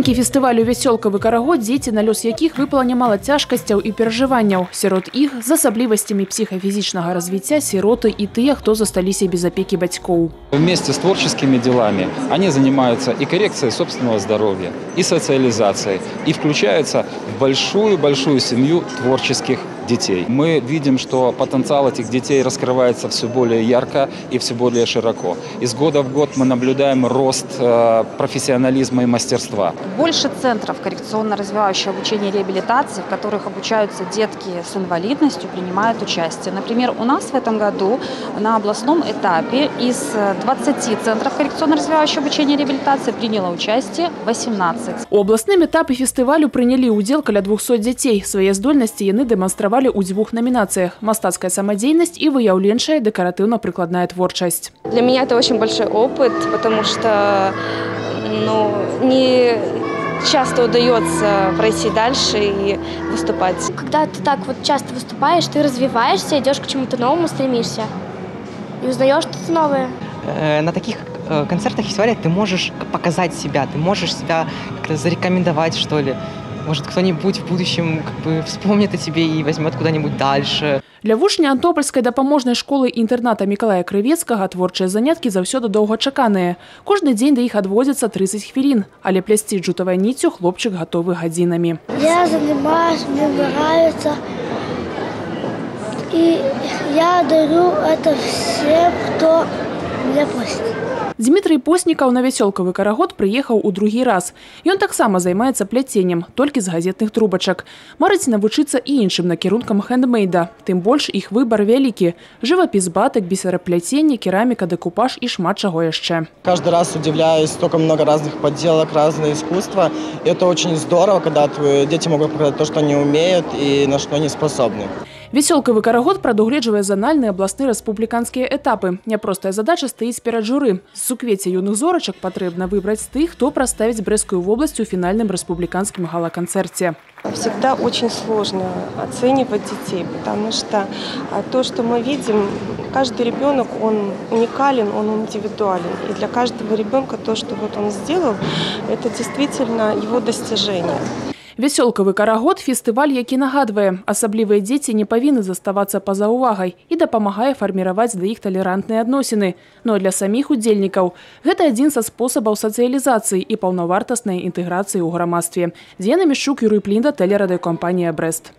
Удзельнікі фестывалю «Вясёлкавы карагод», дзеці, на лёс якіх выпала нямала цяжкасцяў і перажыванняў. Сярод іх з асаблівасцямі псіхафізічнага развіцця сіроты і тыя, хто засталіся без опеки бацькоў. Вместе с творческими делами они занимаются и коррекцией собственного здоровья, и социализацией, и включаются в большую-большую семью творческих детей. Мы видим, что потенциал этих детей раскрывается все более ярко и все более широко. Из года в год мы наблюдаем рост профессионализма и мастерства. Больше центров коррекционно-развивающего обучения и реабилитации, в которых обучаются детки с инвалидностью, принимают участие. Например, у нас в этом году на областном этапе из 20 центров коррекционно-развивающего обучения и реабилитации приняло участие 18. У областным этапе фестивалю прынялі ўдзел каля 200 дзяцей. Свае здольнасці яны дэманстравалі ў дзвюх номинациях: мастацкая самодеятельность и выяўленчая декоративно-прикладная творчесть. Для меня это очень большой опыт, потому что не часто удается пройти дальше и выступать. Когда ты так вот часто выступаешь, ты развиваешься, идешь к чему-то новому, стремишься и узнаешь что-то новое. На таких концертах и фестивалях ты можешь показать себя, ты можешь себя как-то зарекомендовать, что ли. Может, кто-нибудь в будущем вспомнит о тебе и возьмет куда-нибудь дальше. Для вучня Антопольскай дапаможнай школы-інтэрната Мікалая Крывецкага творчыя заняткі заўсёды доўгачаканыя. Кожны дзень да іх адводзіцца 30 хвілін, але плясці джутавай ніццю хлопчык гатовы гадзінамі. Я занимаюсь, мне нравится, и я дарю это всем, кто меня просит. Дмітрый Постнікаў на «Вясёлкавы карагод» прыехаў у другі раз. Ён таксама займаецца пляценнем, толькі з газетных трубачак. Марыць навучыцца і іншым накірункам хэндмейда. Тым больш іх выбар вялікі. Жывапіс, батык, бісерапляценне, кераміка, декупаж і шмат чаго яшчэ. Каждый раз удивляюсь, столько много разных подделок, разное искусство. И это очень здорово, когда твои дети могут показать то, что они умеют и на что они способны. «Вясёлкавы карагод» прадугледжвае занальныя абласныя рэспубліканскія этапы. Няпростая задача стаіць перад журы. З суквецця юных зорачак патрэбна выбраць тых, хто прадставіць Брэсцкую вобласць у фінальным рэспубліканскім гала-канцэрце. Всегда очень сложно оценивать детей, потому что то, что мы видим, каждый ребенок, он уникален, он индивидуален. И для каждого ребенка то, что вот он сделал, это действительно его достижение. «Вясёлкавы карагод» – фестываль, які нагадвае, асаблівыя дзеці не павінны заставацца па-за ўвагай і дапамагае фарміраваць да іх талерантныя адносіны. Но для саміх удзельнікаў гэта адзін са спосабаў сацыялізацыі і паўнавартаснай інтэграцыі ў грамадстве. Дзена Мішчук, Юрый Плінда, тэлерадыёкампанія «Брэст».